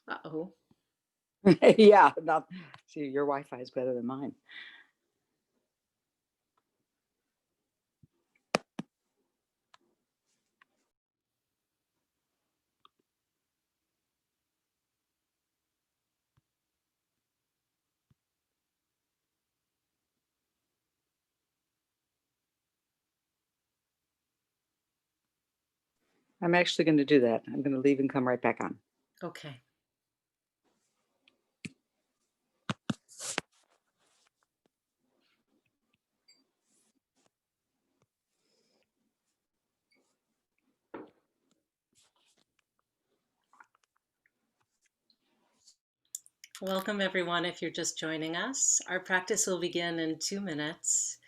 Uh-oh. Yeah, not see, your Wi-Fi is better than mine. I'm actually going to do that. I'm going to leave and come right back on. Okay. Welcome, everyone, if you're just joining us. Our practice will begin in 2 minutes.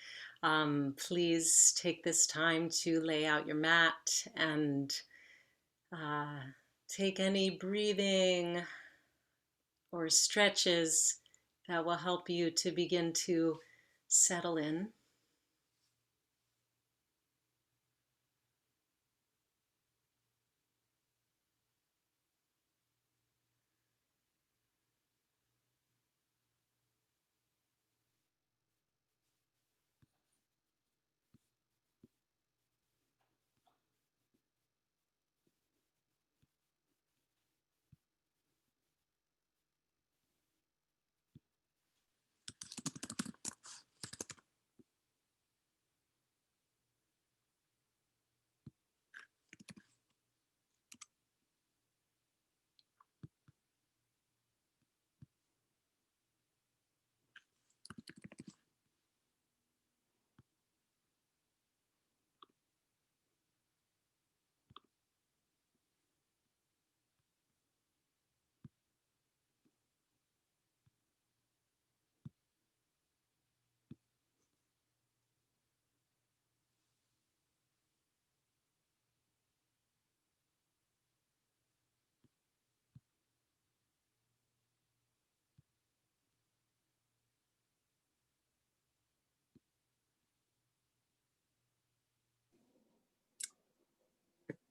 Please take this time to lay out your mat and take any breathing or stretches that will help you to begin to settle in.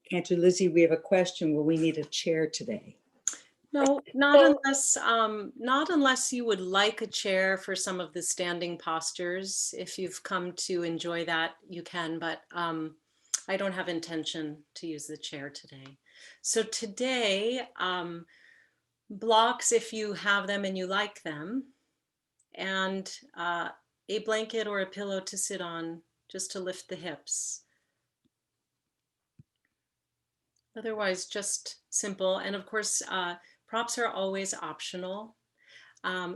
Cantor, Lizzie, we have a question. Will we need a chair today? No, not unless you would like a chair for some of the standing postures. If you've come to enjoy that, you can, but I don't have intention to use the chair today. So today, blocks, if you have them and you like them, and a blanket or a pillow to sit on just to lift the hips. Otherwise, just simple. And of course, props are always optional.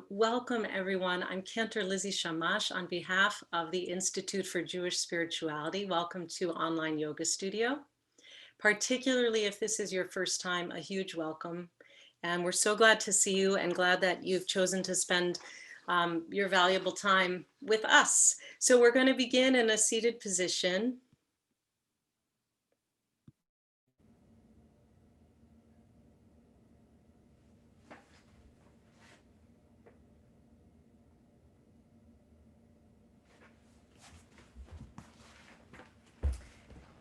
Welcome, everyone. I'm Cantor Lizzie Shammash on behalf of the Institute for Jewish Spirituality. Welcome to Online Yoga Studio. Particularly if this is your first time, a huge welcome. And we're so glad to see you and glad that you've chosen to spend your valuable time with us. So we're going to begin in a seated position.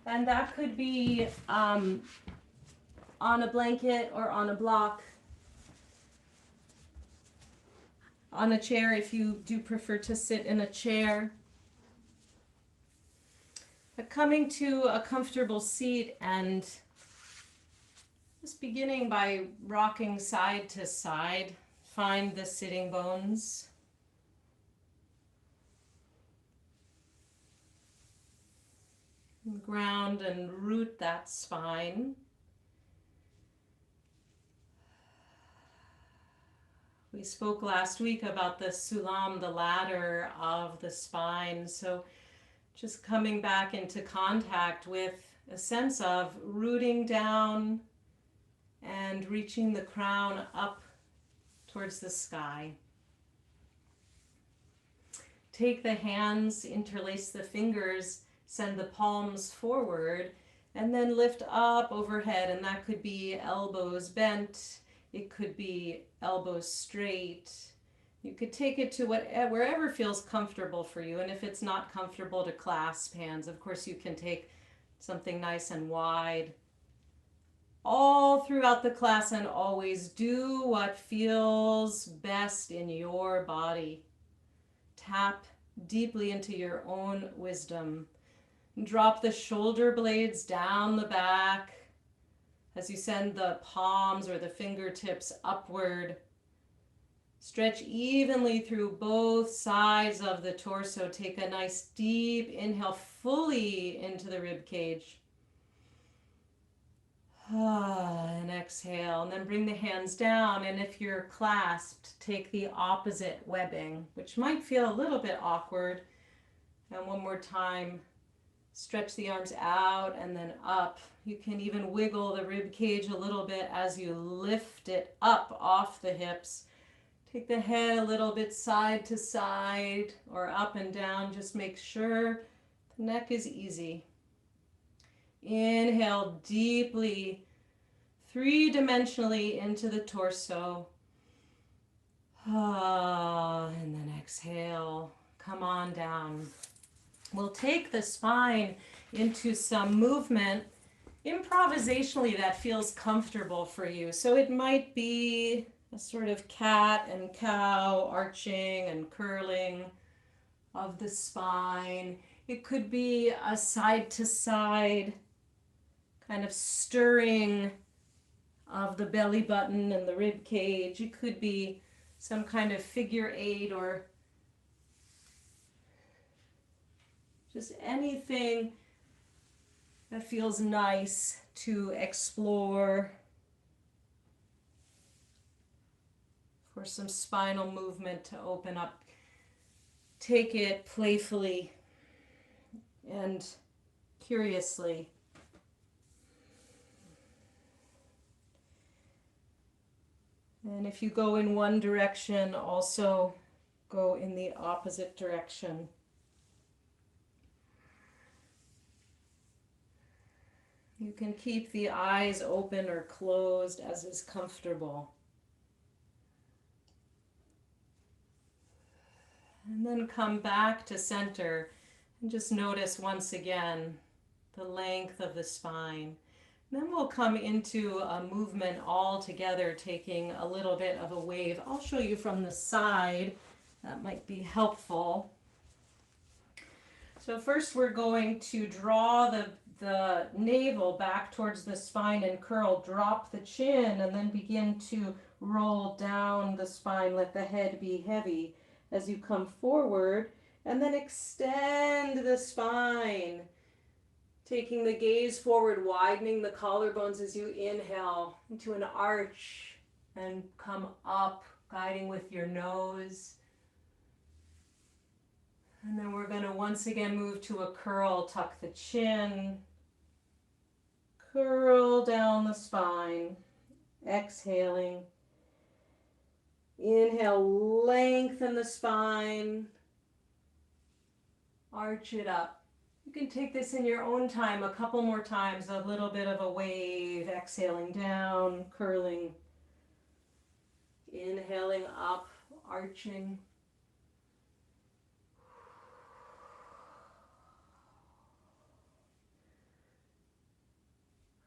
And that could be on a blanket or on a block, on a chair if you do prefer to sit in a chair. But coming to a comfortable seat and just beginning by rocking side to side, find the sitting bones. Ground and root that spine. We spoke last week about the sulam, the ladder of the spine. So just coming back into contact with a sense of rooting down and reaching the crown up towards the sky. Take the hands, interlace the fingers, send the palms forward, and then lift up overhead. And that could be elbows bent. It could be elbows straight. You could take it to wherever feels comfortable for you. And if it's not comfortable to clasp hands, of course you can take something nice and wide. all throughout the class and always do what feels best in your body. Tap deeply into your own wisdom. Drop the shoulder blades down the back as you send the palms or the fingertips upward. Stretch evenly through both sides of the torso. Take a nice deep inhale fully into the rib cage. And exhale, and then bring the hands down, and if you're clasped, take the opposite webbing, which might feel a little bit awkward. And one more time, stretch the arms out and then up. You can even wiggle the rib cage a little bit as you lift it up off the hips. Take the head a little bit side to side or up and down. Just make sure the neck is easy. Inhale deeply, three-dimensionally into the torso. And then exhale, come on down. We'll take the spine into some movement improvisationally that feels comfortable for you. So it might be a sort of cat and cow arching and curling of the spine. It could be a side to side kind of stirring of the belly button and the rib cage. It could be some kind of figure eight or just anything that feels nice to explore for some spinal movement to open up. Take it playfully and curiously. And if you go in one direction, also go in the opposite direction. You can keep the eyes open or closed as is comfortable. And then come back to center and just notice once again the length of the spine. Then we'll come into a movement all together, taking a little bit of a wave. I'll show you from the side. That might be helpful. So first we're going to draw the navel back towards the spine and curl. Drop the chin and then begin to roll down the spine. Let the head be heavy as you come forward. And then extend the spine. Taking the gaze forward, widening the collarbones as you inhale into an arch and come up, guiding with your nose. And then we're going to once again move to a curl, tuck the chin, curl down the spine, exhaling. Inhale, lengthen the spine, arch it up. You can take this in your own time, a couple more times, a little bit of a wave, exhaling down, curling, inhaling up, arching.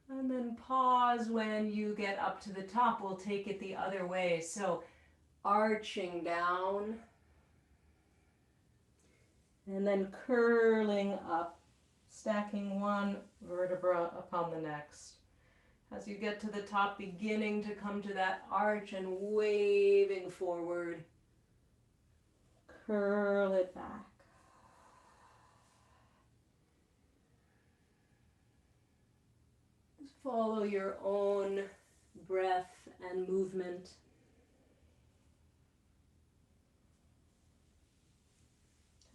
And then pause when you get up to the top. We'll take it the other way. So arching down. And then curling up, stacking one vertebra upon the next. As you get to the top, beginning to come to that arch and waving forward. Curl it back. Just follow your own breath and movement.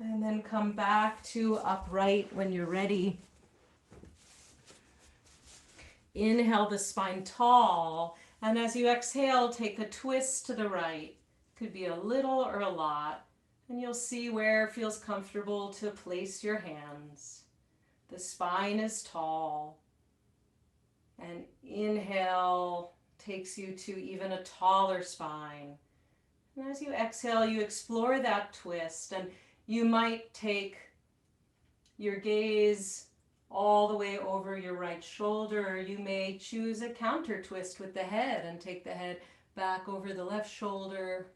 And then come back to upright when you're ready. Inhale the spine tall, and as you exhale, take a twist to the right. Could be a little or a lot, and you'll see where it feels comfortable to place your hands. The spine is tall, and inhale takes you to even a taller spine. And as you exhale, you explore that twist, and you might take your gaze all the way over your right shoulder. You may choose a counter twist with the head and take the head back over the left shoulder.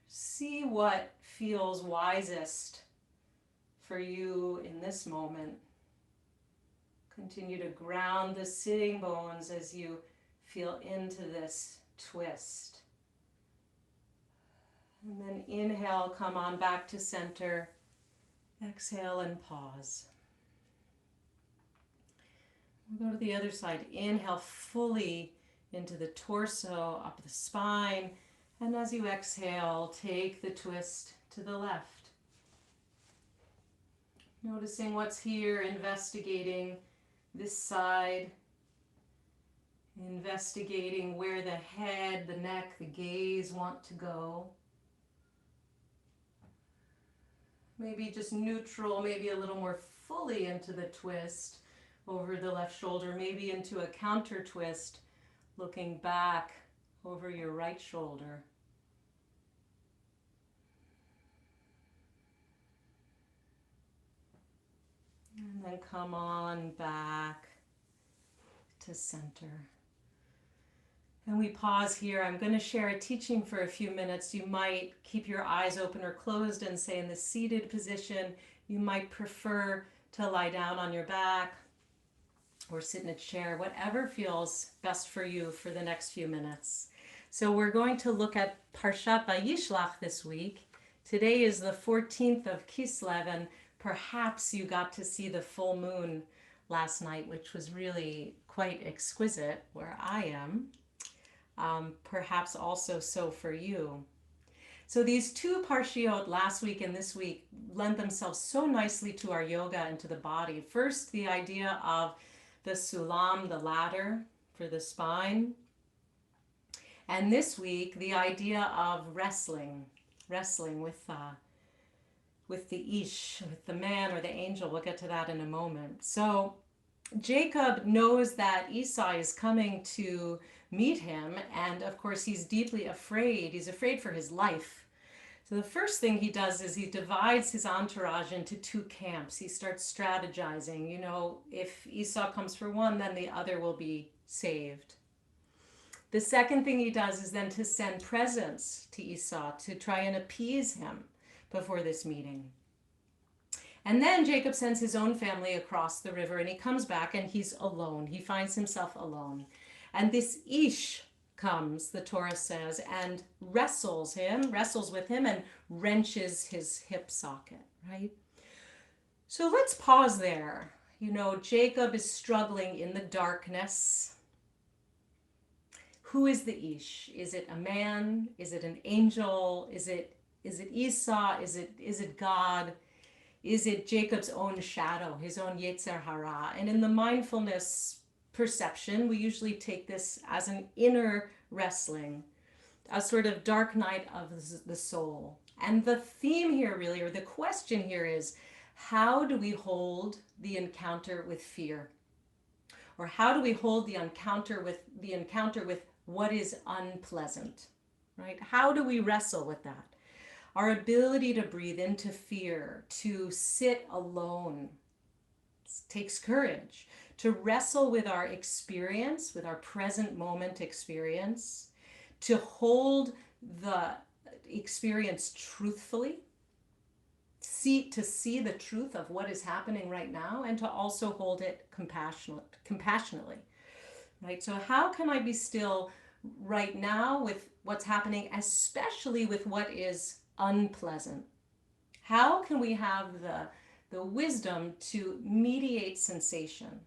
See what feels wisest for you in this moment. Continue to ground the sitting bones as you feel into this twist. And then inhale, come on back to center. Exhale and pause. We'll go to the other side. Inhale fully into the torso, up the spine. And as you exhale, take the twist to the left. Noticing what's here, investigating this side, investigating where the head, the neck, the gaze want to go. Maybe just neutral, maybe a little more fully into the twist over the left shoulder, maybe into a counter twist, looking back over your right shoulder. And then come on back to center. And we pause here. I'm going to share a teaching for a few minutes. You might keep your eyes open or closed and stay in the seated position. You might prefer to lie down on your back or sit in a chair, whatever feels best for you for the next few minutes. So we're going to look at Parshat Vayishlach this week. Today is the 14th of Kislev, and perhaps you got to see the full moon last night, which was really quite exquisite where I am. Perhaps also so for you. So these two parshiot, last week and this week, lend themselves so nicely to our yoga and to the body. First, the idea of the sulam, the ladder for the spine. And this week, the idea of wrestling with the ish, with the man or the angel. We'll get to that in a moment. So Jacob knows that Esau is coming to meet him, and of course he's deeply afraid. He's afraid for his life. So the first thing he does is he divides his entourage into two camps. He starts strategizing. You know, if Esau comes for one, then the other will be saved. The second thing he does is then to send presents to Esau to try and appease him before this meeting. And then Jacob sends his own family across the river, and he comes back and he's alone. He finds himself alone. And this Ish comes, the Torah says, and wrestles with him and wrenches his hip socket, right? So let's pause there. You know, Jacob is struggling in the darkness. Who is the Ish? Is it a man? Is it an angel? Is it Esau? Is it God? Is it Jacob's own shadow, his own Yetzer Hara? And in the mindfulness perception, we usually take this as an inner wrestling, a sort of dark night of the soul. And the theme here really, or the question here is, how do we hold the encounter with fear? Or how do we hold the encounter with what is unpleasant, right? How do we wrestle with that? Our ability to breathe into fear, to sit alone, takes courage. To wrestle with our experience, with our present moment experience, to hold the experience truthfully, to see the truth of what is happening right now, and to also hold it compassionately, right? So how can I be still right now with what's happening, especially with what is unpleasant? How can we have the wisdom to mediate sensation?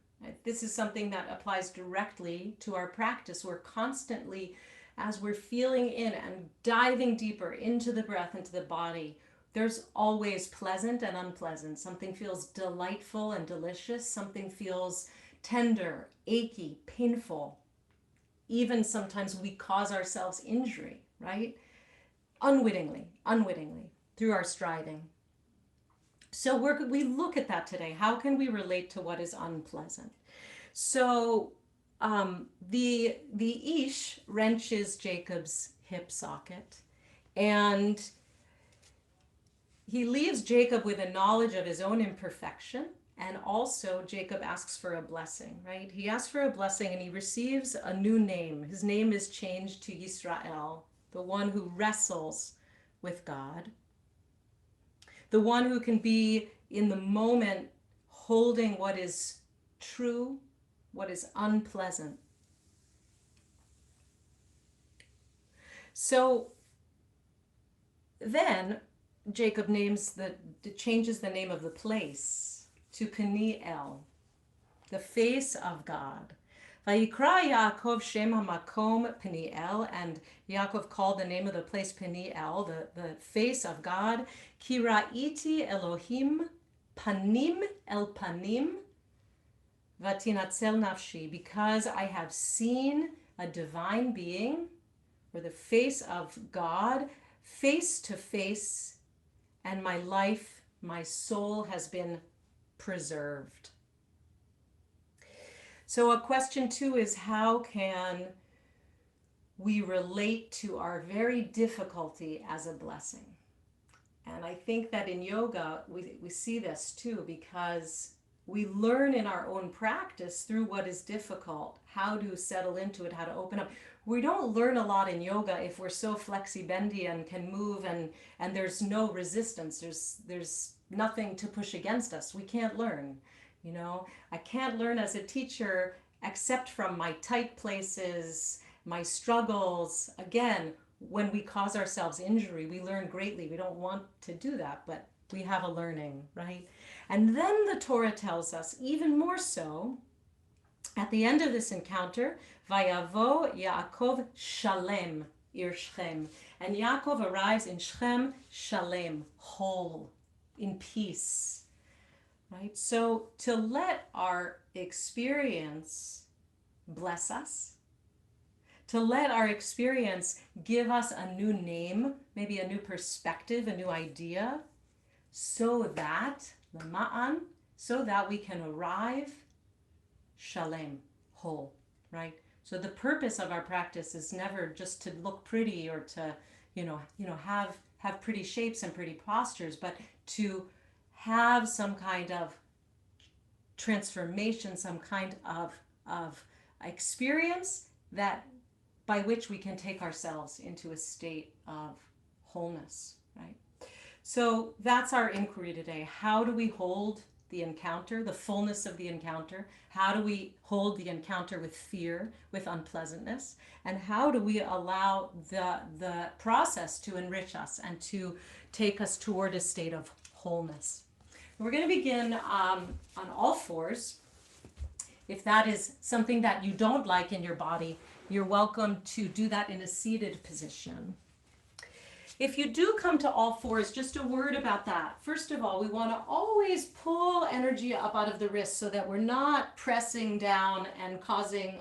This is something that applies directly to our practice. We're constantly, as we're feeling in and diving deeper into the breath, into the body, there's always pleasant and unpleasant. Something feels delightful and delicious. Something feels tender, achy, painful. Even sometimes we cause ourselves injury, right? Unwittingly, through our striving. So we look at that today. How can we relate to what is unpleasant? So the Ish wrenches Jacob's hip socket, and he leaves Jacob with a knowledge of his own imperfection And also, Jacob asks for a blessing, right? He asks for a blessing and he receives a new name. His name is changed to Yisrael, the one who wrestles with God, the one who can be in the moment holding what is true, what is unpleasant. So then Jacob changes the name of the place to Peniel, the face of God. Vayikra Yaakov Shem HaMakom Peniel, and Yaakov called the name of the place Peniel, the face of God. Ki ra'iti Elohim panim el panim vatinatzel nafshi, because I have seen a divine being, or the face of God, face to face, and my life, my soul has been preserved. So a question too is, how can we relate to our very difficulty as a blessing? And I think that in yoga, we see this too, because we learn in our own practice through what is difficult, how to settle into it, how to open up. We don't learn a lot in yoga if we're so flexi-bendy and can move and there's no resistance. There's nothing to push against us. We can't learn. You know, I can't learn as a teacher except from my tight places, my struggles. Again, when we cause ourselves injury, we learn greatly. We don't want to do that, but we have a learning, right? And then the Torah tells us, even more so, at the end of this encounter, Vayavo Yaakov Shalem ir Shechem. And Yaakov arrives in Shechem Shalem, whole, in peace. Right? So to let our experience bless us, to let our experience give us a new name, maybe a new perspective, a new idea, so that we can arrive shalem, whole, right? So the purpose of our practice is never just to look pretty or to, have pretty shapes and pretty postures, but to have some kind of transformation, some kind of experience that by which we can take ourselves into a state of wholeness, right? So that's our inquiry today. How do we hold the encounter, the fullness of the encounter? How do we hold the encounter with fear, with unpleasantness? And how do we allow the process to enrich us and to take us toward a state of wholeness? We're going to begin on all fours. If that is something that you don't like in your body, you're welcome to do that in a seated position. If you do come to all fours, just a word about that. First of all, we want to always pull energy up out of the wrists so that we're not pressing down and causing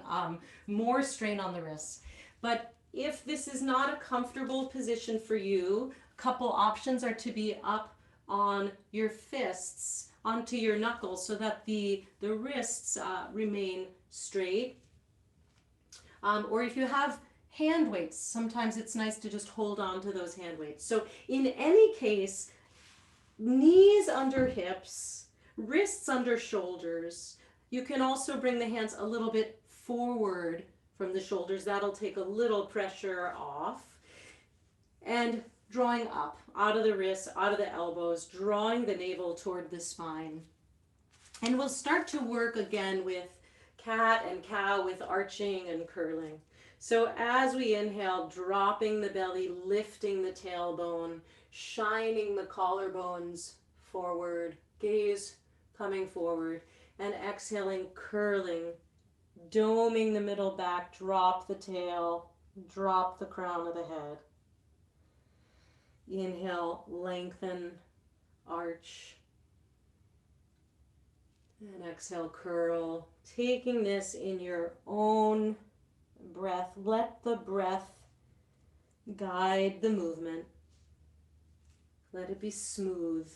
more strain on the wrists. But if this is not a comfortable position for you, a couple options are to be up on your fists onto your knuckles so that the wrists remain straight. Or if you have hand weights, sometimes it's nice to just hold on to those hand weights. So in any case, knees under hips, wrists under shoulders. You can also bring the hands a little bit forward from the shoulders. That'll take a little pressure off. And drawing up out of the wrists, out of the elbows, drawing the navel toward the spine. And we'll start to work again with cat and cow, with arching and curling. So as we inhale, dropping the belly, lifting the tailbone, shining the collarbones forward, gaze coming forward, and exhaling, curling, doming the middle back, drop the tail, drop the crown of the head. Inhale, lengthen, arch, and exhale, curl. Taking this in your own breath. Let the breath guide the movement. Let it be smooth.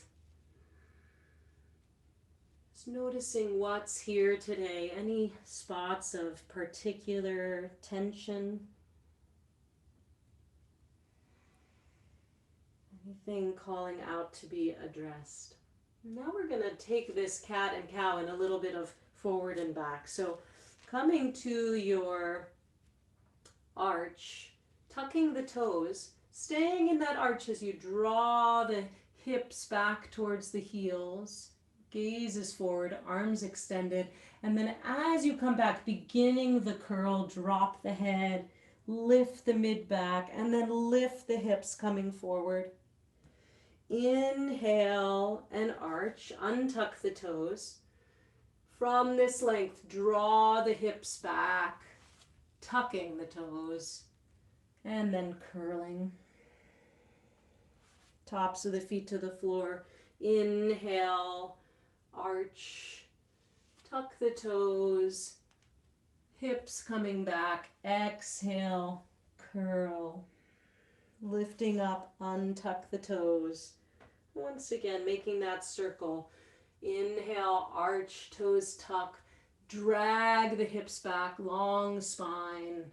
Just noticing what's here today. Any spots of particular tension? Anything calling out to be addressed? Now we're going to take this cat and cow in a little bit of forward and back. So coming to your arch, tucking the toes, staying in that arch as you draw the hips back towards the heels, gaze is forward, arms extended, and then as you come back, beginning the curl, drop the head, lift the mid back, and then lift the hips coming forward. Inhale and arch, untuck the toes. From this length, draw the hips back, tucking the toes, and then curling. Tops of the feet to the floor. Inhale, arch, tuck the toes, hips coming back. Exhale, curl. Lifting up, untuck the toes. Once again, making that circle. Inhale, arch, toes tuck. Drag the hips back, long spine.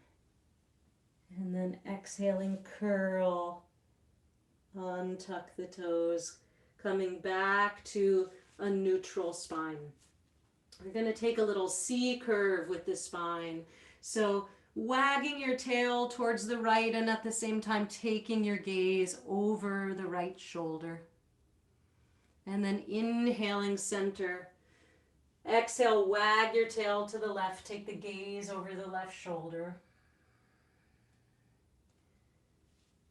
And then exhaling, curl. Untuck the toes. Coming back to a neutral spine. We're going to take a little C curve with the spine. So wagging your tail towards the right and at the same time taking your gaze over the right shoulder. And then inhaling center. Exhale, wag your tail to the left. Take the gaze over the left shoulder.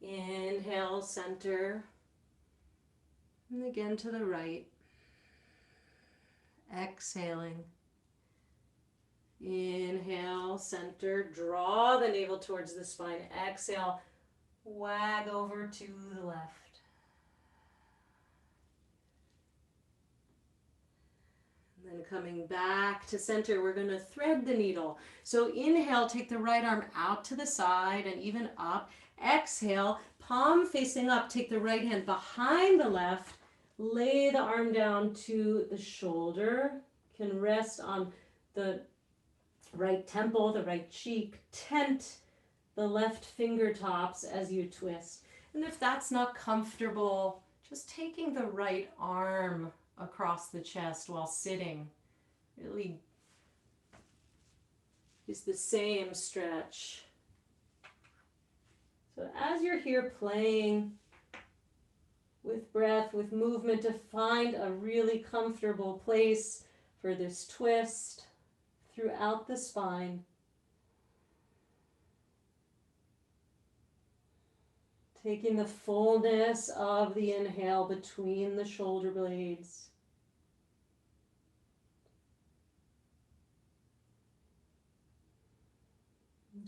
Inhale, center. And again to the right. Exhaling. Inhale, center. Draw the navel towards the spine. Exhale, wag over to the left. Then coming back to center, we're going to thread the needle. So inhale, take the right arm out to the side and even up. Exhale, palm facing up, take the right hand behind the left. Lay the arm down to the shoulder. Can rest on the right temple, the right cheek. Tent the left fingertips as you twist. And if that's not comfortable, just taking the right arm across the chest while sitting really is the same stretch. So as you're here playing with breath, with movement, to find a really comfortable place for this twist throughout the spine. Taking the fullness of the inhale between the shoulder blades.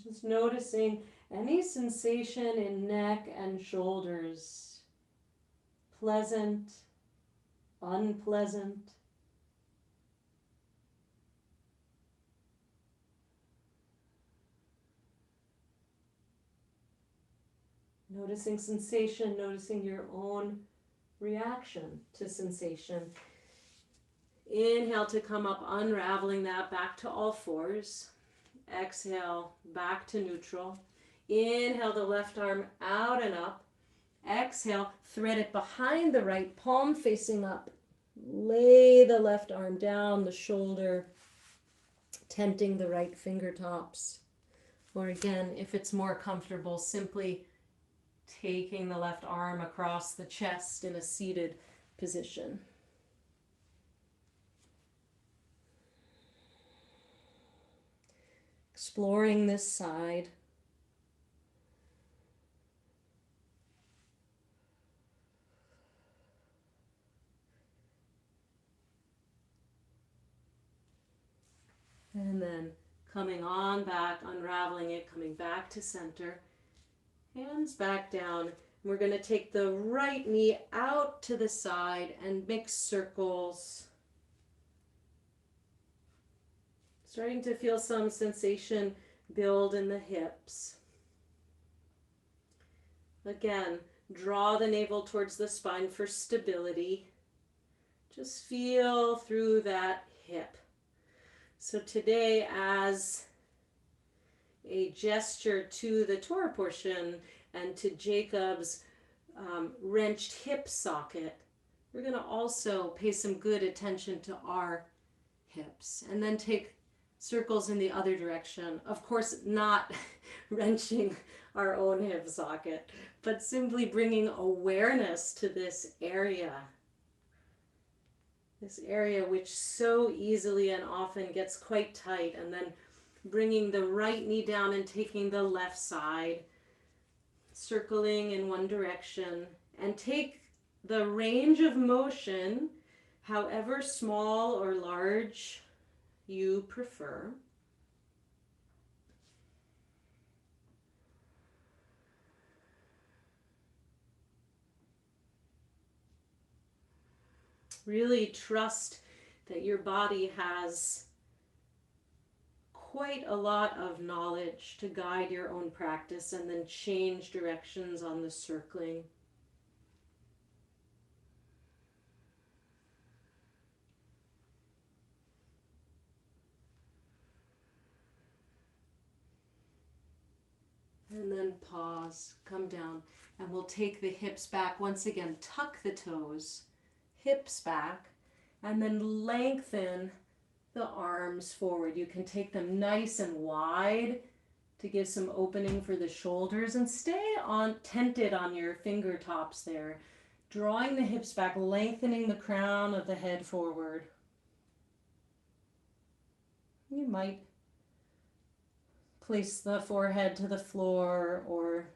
Just noticing any sensation in neck and shoulders. Pleasant, unpleasant. Noticing sensation, noticing your own reaction to sensation. Inhale to come up, unraveling that back to all fours. Exhale, back to neutral. Inhale the left arm out and up. Exhale, thread it behind the right, palm facing up. Lay the left arm down the shoulder, tenting the right fingertips. Or again, if it's more comfortable, simply taking the left arm across the chest in a seated position. Exploring this side. And then coming on back, unraveling it, coming back to center. Hands back down. We're going to take the right knee out to the side and mix circles. Starting to feel some sensation build in the hips. Again, draw the navel towards the spine for stability. Just feel through that hip. So today, as a gesture to the Torah portion and to Jacob's wrenched hip socket, we're going to also pay some good attention to our hips and then take circles in the other direction. Of course, not wrenching our own hip socket, but simply bringing awareness to this area. This area which so easily and often gets quite tight, and then bringing the right knee down and taking the left side, circling in one direction, and take the range of motion, however small or large you prefer. Really trust that your body has quite a lot of knowledge to guide your own practice and then change directions on the circling. And then pause, come down, and we'll take the hips back. Once again, tuck the toes, hips back, and then lengthen the arms forward. You can take them nice and wide to give some opening for the shoulders, and stay on tented on your fingertips there, drawing the hips back, lengthening the crown of the head forward. You might place the forehead to the floor or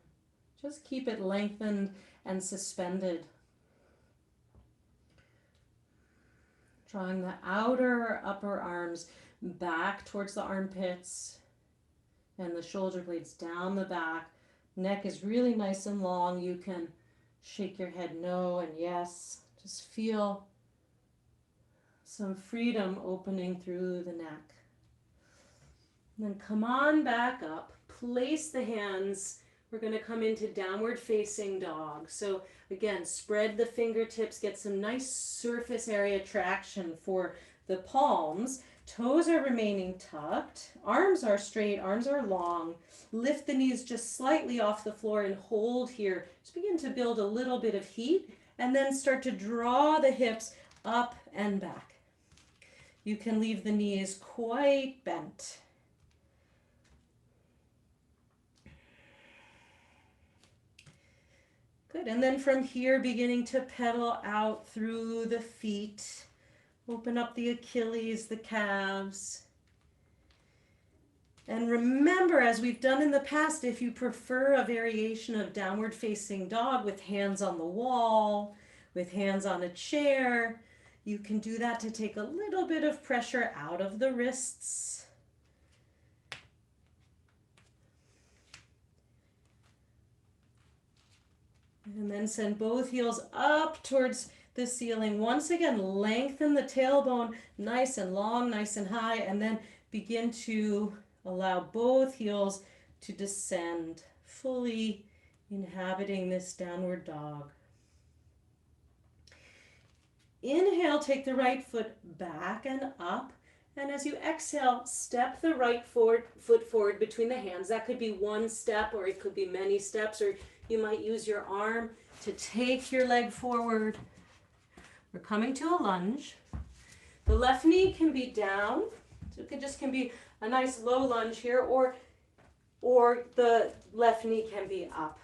just keep it lengthened and suspended. Drawing the outer upper arms back towards the armpits and the shoulder blades down the back. Neck is really nice and long. You can shake your head no and yes. Just feel some freedom opening through the neck. And then come on back up. Place the hands. We're going to come into downward facing dog. So again, spread the fingertips, get some nice surface area traction for the palms. Toes are remaining tucked. Arms are straight, arms are long. Lift the knees just slightly off the floor and hold here. Just begin to build a little bit of heat and then start to draw the hips up and back. You can leave the knees quite bent. Good, and then from here, beginning to pedal out through the feet. Open up the Achilles, the calves. And remember, as we've done in the past, if you prefer a variation of downward facing dog with hands on the wall, with hands on a chair, you can do that to take a little bit of pressure out of the wrists. And then send both heels up towards the ceiling. Once again, lengthen the tailbone nice and long, nice and high, and then begin to allow both heels to descend, fully inhabiting this downward dog. Inhale, take the right foot back and up. And as you exhale, step the right foot forward between the hands. That could be one step, or it could be many steps, or you might use your arm to take your leg forward. We're coming to a lunge. The left knee can be down, so it just can be a nice low lunge here, or the left knee can be up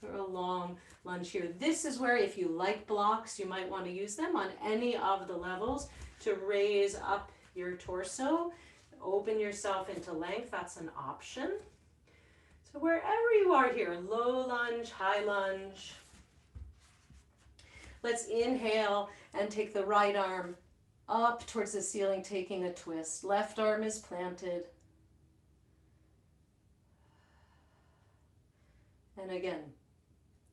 for a long lunge here. This is where, if you like blocks, you might want to use them on any of the levels to raise up your torso, open yourself into length. That's an option. So wherever you are here, low lunge, high lunge. Let's inhale and take the right arm up towards the ceiling, taking a twist. Left arm is planted. And again,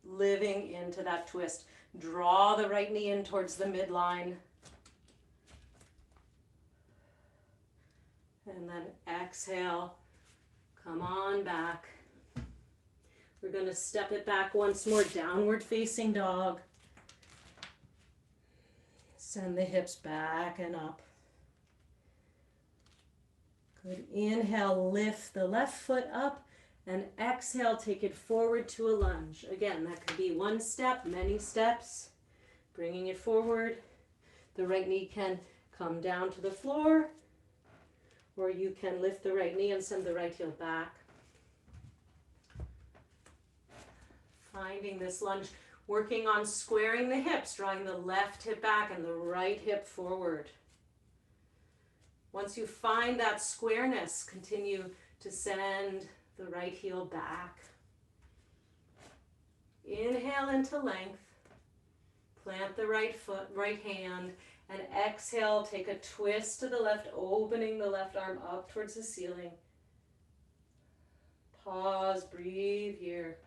living into that twist. Draw the right knee in towards the midline. And then exhale, come on back. We're going to step it back once more, downward facing dog. Send the hips back and up. Good. Inhale, lift the left foot up, and exhale, take it forward to a lunge. Again, that could be one step, many steps. Bringing it forward. The right knee can come down to the floor, or you can lift the right knee and send the right heel back. Finding this lunge, working on squaring the hips, drawing the left hip back and the right hip forward. Once you find that squareness, continue to send the right heel back. Inhale into length. Plant the right foot, right hand, and exhale, take a twist to the left, opening the left arm up towards the ceiling. Pause, breathe here.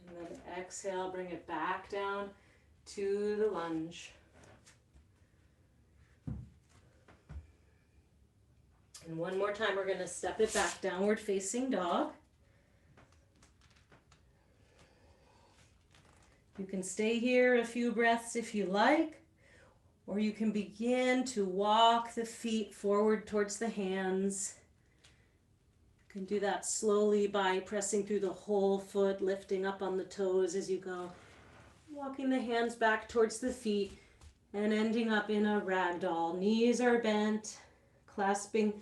And then exhale, bring it back down to the lunge. And one more time, we're going to step it back, downward facing dog. You can stay here a few breaths if you like, or you can begin to walk the feet forward towards the hands. You can do that slowly by pressing through the whole foot, lifting up on the toes as you go. Walking the hands back towards the feet and ending up in a ragdoll. Knees are bent, clasping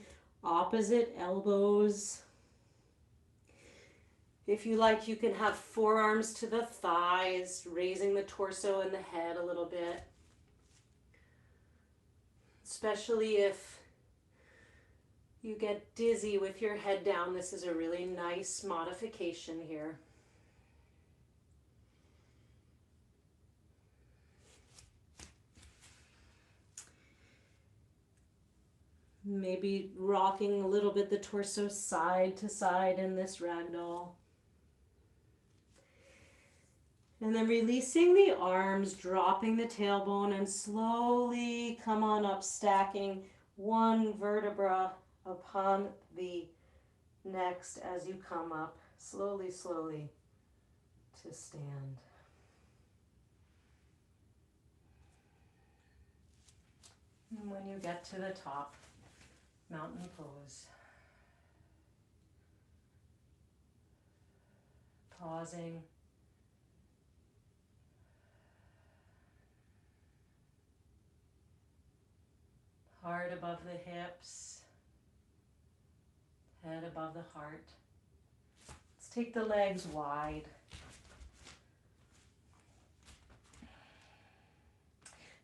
opposite elbows. If you like, you can have forearms to the thighs, raising the torso and the head a little bit. Especially if you get dizzy with your head down, this is a really nice modification here. Maybe rocking a little bit the torso side to side in this ragdoll. And then releasing the arms, dropping the tailbone, and slowly come on up, stacking one vertebra upon the next as you come up, slowly, slowly to stand. And when you get to the top, mountain pose. Pausing. Heart above the hips. Head above the heart. Let's take the legs wide.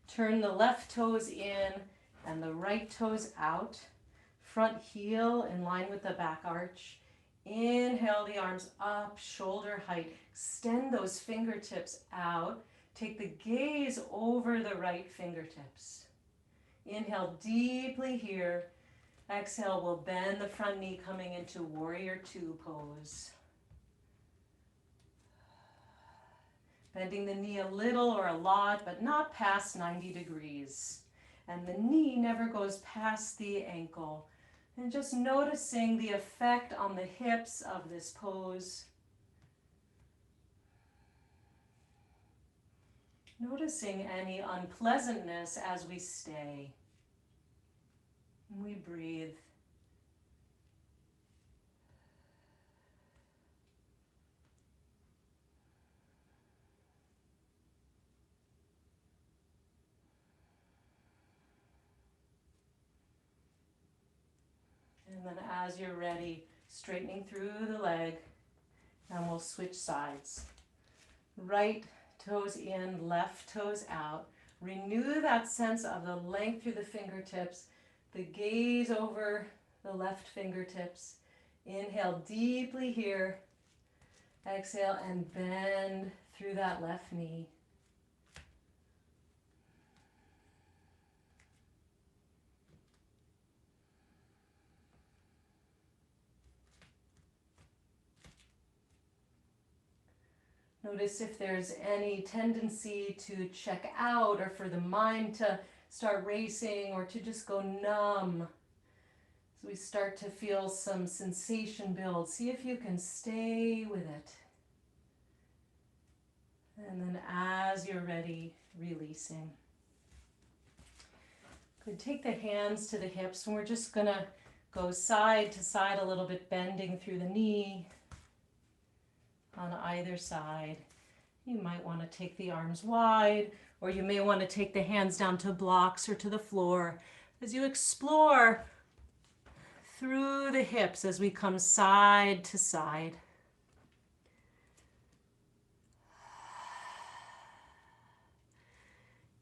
Turn the left toes in and the right toes out. Front heel in line with the back arch. Inhale the arms up, shoulder height. Extend those fingertips out. Take the gaze over the right fingertips. Inhale deeply here. Exhale, we'll bend the front knee coming into warrior two pose. Bending the knee a little or a lot, but not past 90 degrees. And the knee never goes past the ankle. And just noticing the effect on the hips of this pose. Noticing any unpleasantness as we stay. And we breathe. And then as you're ready, straightening through the leg, and we'll switch sides. Right toes in, left toes out. Renew that sense of the length through the fingertips, the gaze over the left fingertips. Inhale deeply here. Exhale and bend through that left knee. Notice if there's any tendency to check out or for the mind to start racing or to just go numb. So we start to feel some sensation build. See if you can stay with it. And then as you're ready, releasing. Good. Take the hands to the hips, and we're just going to go side to side a little bit, bending through the knee on either side. You might want to take the arms wide, or you may want to take the hands down to blocks or to the floor as you explore through the hips as we come side to side.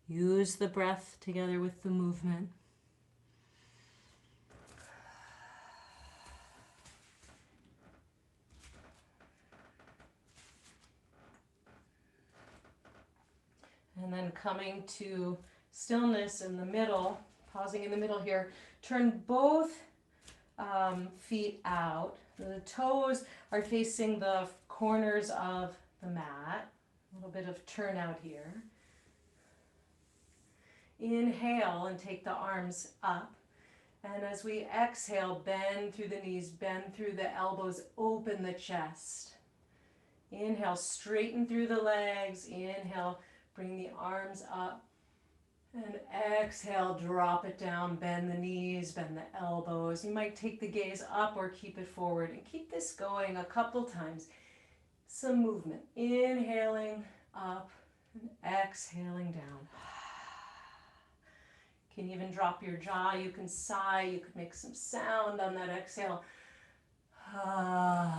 Use the breath together with the movement. And then coming to stillness in the middle, pausing in the middle here, turn both feet out. The toes are facing the corners of the mat. A little bit of turn out here. Inhale and take the arms up. And as we exhale, bend through the knees, bend through the elbows, open the chest. Inhale, straighten through the legs. Inhale, bring the arms up. And exhale, drop it down, bend the knees, bend the elbows. You might take the gaze up or keep it forward. And keep this going a couple times. Some movement. Inhaling up and exhaling down. You can even drop your jaw. You can sigh. You could make some sound on that exhale. And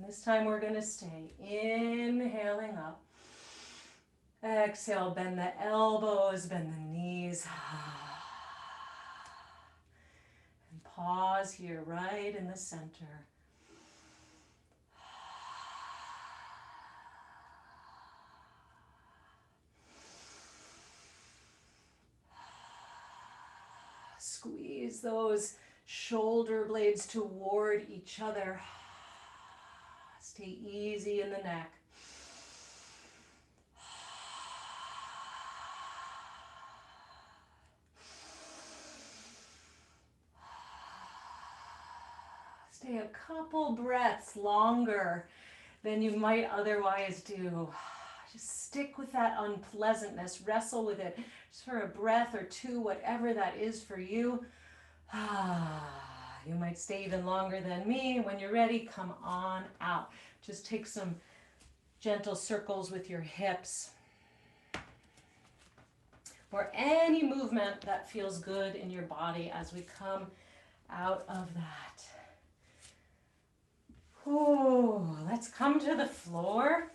this time we're going to stay inhaling up. Exhale, bend the elbows, bend the knees. And pause here, right in the center. Squeeze those shoulder blades toward each other. Stay easy in the neck. Stay a couple breaths longer than you might otherwise do. Just stick with that unpleasantness. Wrestle with it just for a breath or two, whatever that is for you. You might stay even longer than me. When you're ready, come on out. Just take some gentle circles with your hips. Or any movement that feels good in your body as we come out of that. Ooh, let's come to the floor.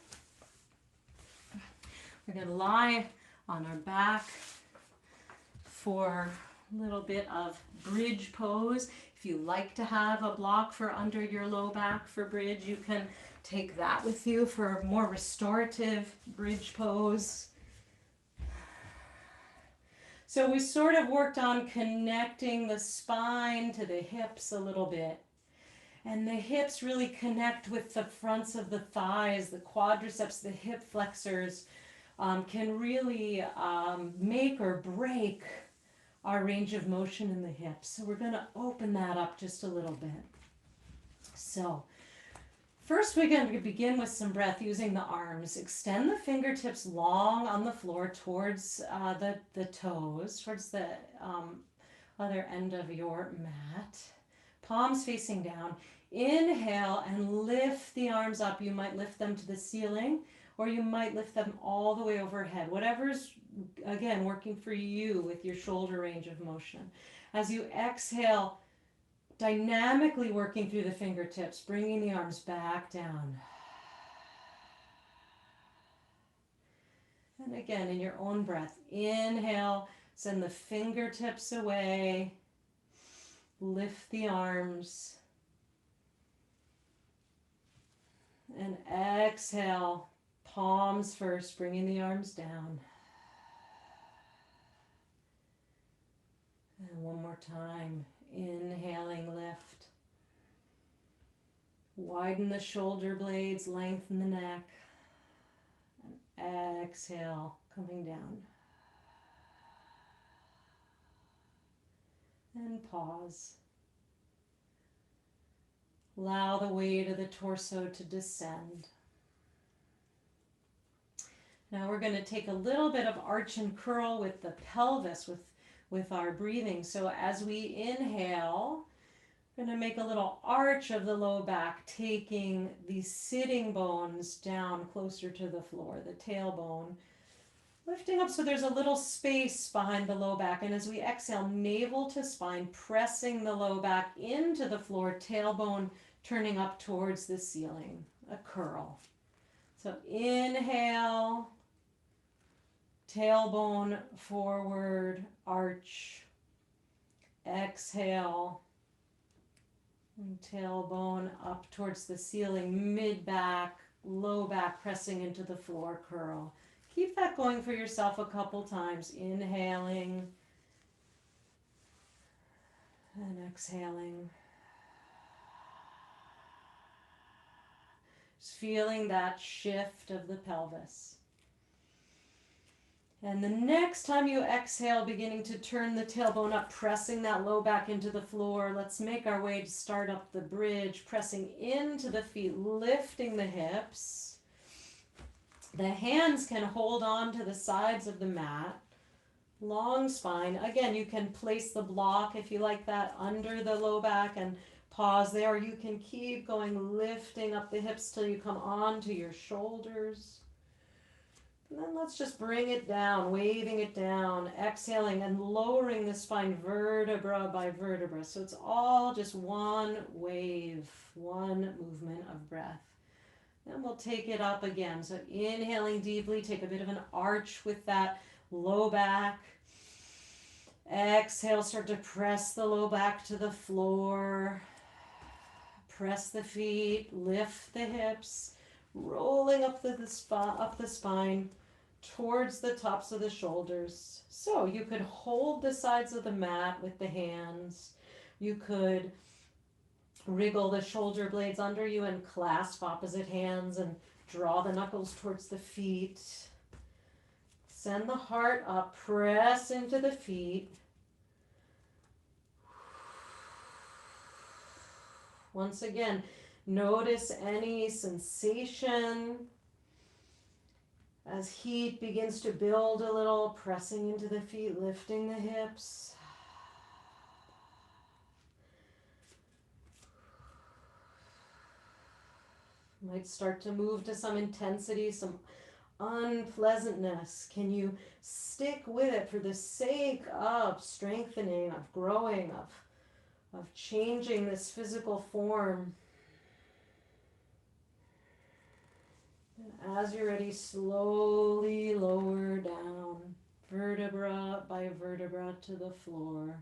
We're going to lie on our back for a little bit of bridge pose. If you like to have a block for under your low back for bridge, you can take that with you for a more restorative bridge pose. So we sort of worked on connecting the spine to the hips a little bit. And the hips really connect with the fronts of the thighs, the quadriceps, the hip flexors can really make or break our range of motion in the hips. So we're going to open that up just a little bit. So first we're going to begin with some breath using the arms. Extend the fingertips long on the floor towards the toes, towards the other end of your mat. Palms facing down. Inhale and lift the arms up. You might lift them to the ceiling or you might lift them all the way overhead. Whatever's, again, working for you with your shoulder range of motion. As you exhale, dynamically working through the fingertips, bringing the arms back down. And again, in your own breath, inhale, send the fingertips away, lift the arms. And exhale, palms first, bringing the arms down. And one more time, inhaling, lift. Widen the shoulder blades, lengthen the neck. And exhale, coming down. And pause. Allow the weight of the torso to descend. Now we're going to take a little bit of arch and curl with the pelvis, with our breathing. So as we inhale, we're going to make a little arch of the low back, taking the sitting bones down closer to the floor, the tailbone, lifting up so there's a little space behind the low back. And as we exhale, navel to spine, pressing the low back into the floor, tailbone turning up towards the ceiling, a curl. So inhale, tailbone forward, arch. Exhale, and tailbone up towards the ceiling, mid back, low back pressing into the floor, curl. Keep that going for yourself a couple times. Inhaling and exhaling. Just feeling that shift of the pelvis. And the next time you exhale, beginning to turn the tailbone up, pressing that low back into the floor. Let's make our way to start up the bridge, pressing into the feet, lifting the hips. The hands can hold on to the sides of the mat. Long spine. Again, you can place the block, if you like that, under the low back and pause there. You can keep going, lifting up the hips till you come onto your shoulders. And then let's just bring it down, waving it down, exhaling and lowering the spine vertebra by vertebra. So it's all just one wave, one movement of breath. Then we'll take it up again. So inhaling deeply, take a bit of an arch with that low back. Exhale, start to press the low back to the floor. Press the feet, lift the hips, rolling up the spine towards the tops of the shoulders. So you could hold the sides of the mat with the hands. You could wriggle the shoulder blades under you and clasp opposite hands and draw the knuckles towards the feet. Send the heart up, press into the feet. Once again, notice any sensation as heat begins to build a little, pressing into the feet, lifting the hips. Might start to move to some intensity, some unpleasantness. Can you stick with it for the sake of strengthening, of growing, of changing this physical form? And as you're ready, slowly lower down, vertebra by vertebra to the floor.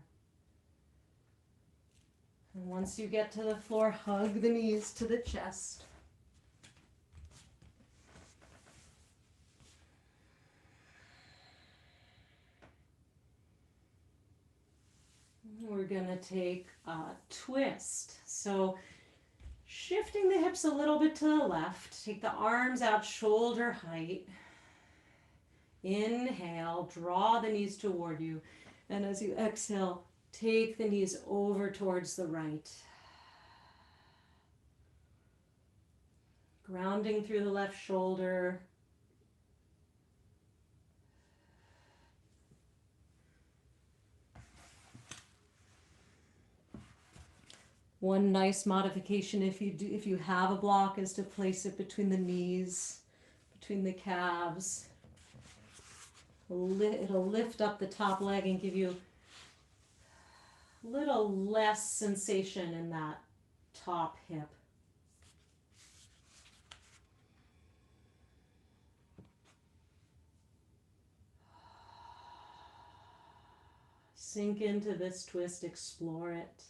And once you get to the floor, hug the knees to the chest. We're going to take a twist. So shifting the hips a little bit to the left. Take the arms out shoulder height. Inhale, draw the knees toward you. And as you exhale, take the knees over towards the right. Grounding through the left shoulder. One nice modification if you have a block is to place it between the knees, between the calves. It'll lift up the top leg and give you a little less sensation in that top hip. Sink into this twist, explore it.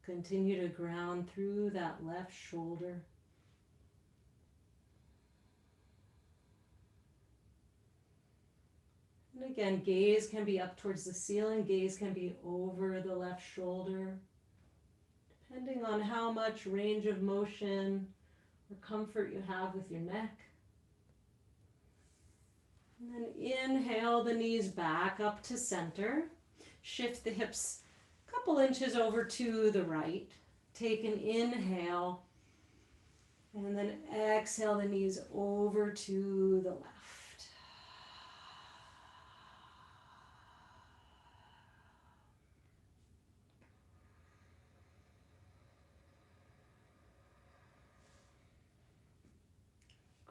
Continue to ground through that left shoulder. And again, gaze can be up towards the ceiling, gaze can be over the left shoulder, depending on how much range of motion or comfort you have with your neck. And then inhale the knees back up to center. Shift the hips couple inches over to the right. Take an inhale and then exhale the knees over to the left.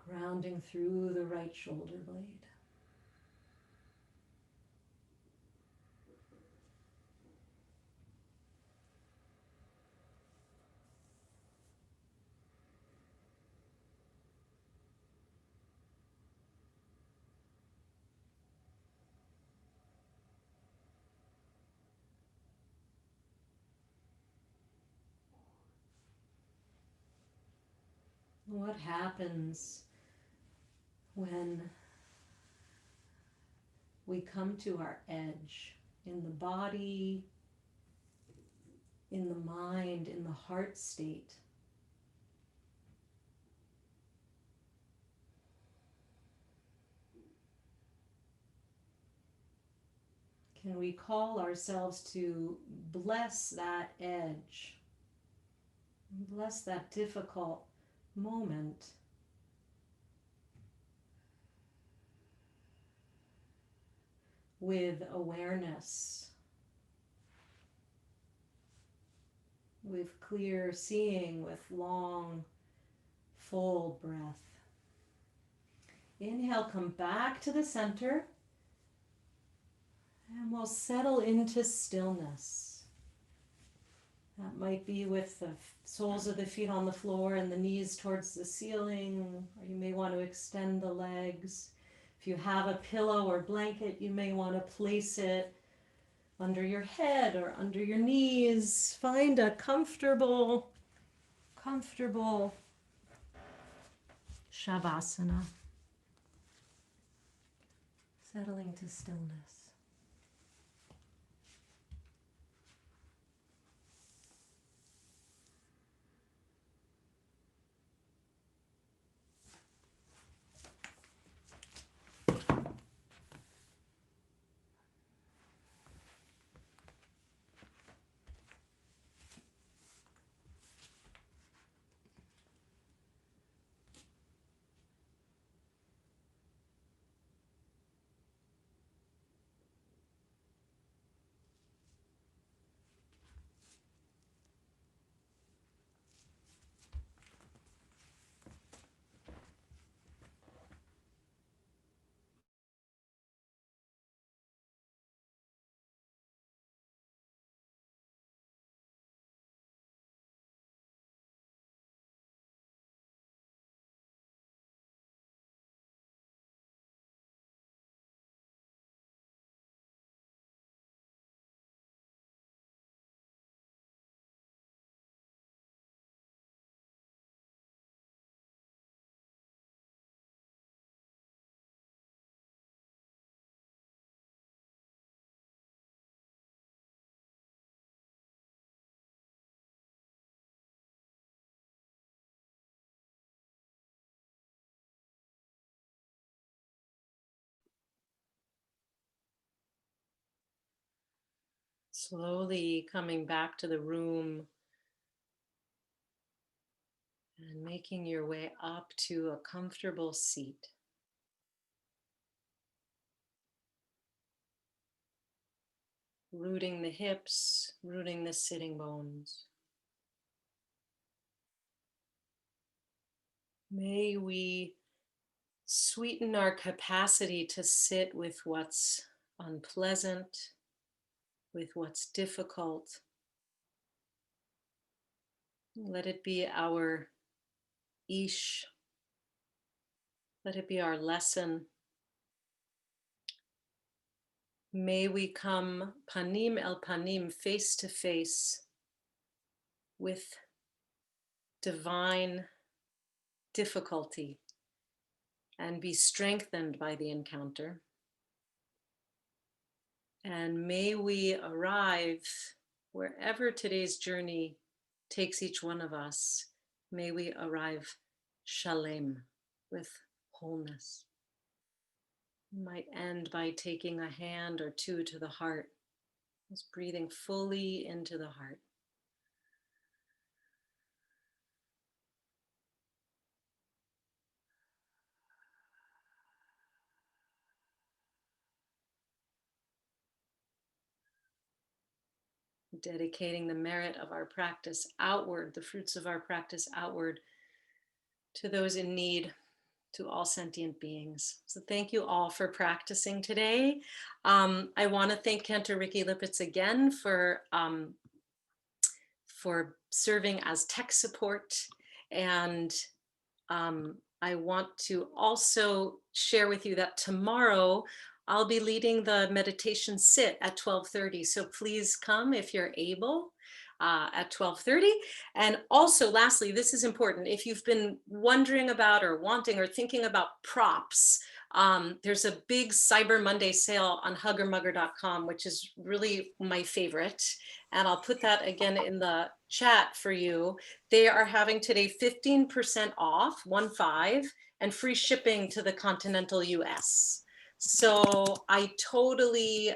Grounding through the right shoulder blade. What happens when we come to our edge in the body, in the mind, in the heart state? Can we call ourselves to bless that edge, bless that difficult moment with awareness, with clear seeing, with long, full breath? Inhale, come back to the center, and we'll settle into stillness. That might be with the soles of the feet on the floor and the knees towards the ceiling, or you may want to extend the legs. If you have a pillow or blanket, you may want to place it under your head or under your knees. Find a comfortable Shavasana. Settling to stillness. Slowly coming back to the room and making your way up to a comfortable seat. Rooting the hips, rooting the sitting bones. May we sweeten our capacity to sit with what's unpleasant, with what's difficult. Let it be our ish. Let it be our lesson. May we come panim el panim, face to face, with divine difficulty and be strengthened by the encounter. And may we arrive wherever today's journey takes each one of us. May we arrive shalem, with wholeness. We might end by taking a hand or two to the heart, just breathing fully into the heart. dedicating the merit of our practice outward, the fruits of our practice outward to those in need, to all sentient beings. So thank you all for practicing today. I want to thank Cantor Ricky Lippitz again for serving as tech support. And I want to also share with you that tomorrow I'll be leading the meditation sit at 12:30. So please come if you're able at 12:30. And also, lastly, this is important. If you've been wondering about or wanting or thinking about props, there's a big Cyber Monday sale on huggermugger.com, which is really my favorite. And I'll put that again in the chat for you. They are having today 15% off, 15, and free shipping to the continental US. So I totally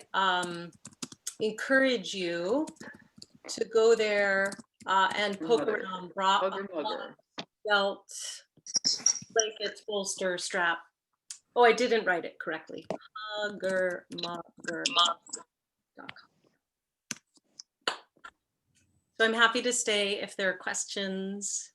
encourage you to go there and poke around, Hugger mugger. belt, blankets, bolster, strap. Oh, I didn't write it correctly. Huggermugger.com. So I'm happy to stay if there are questions.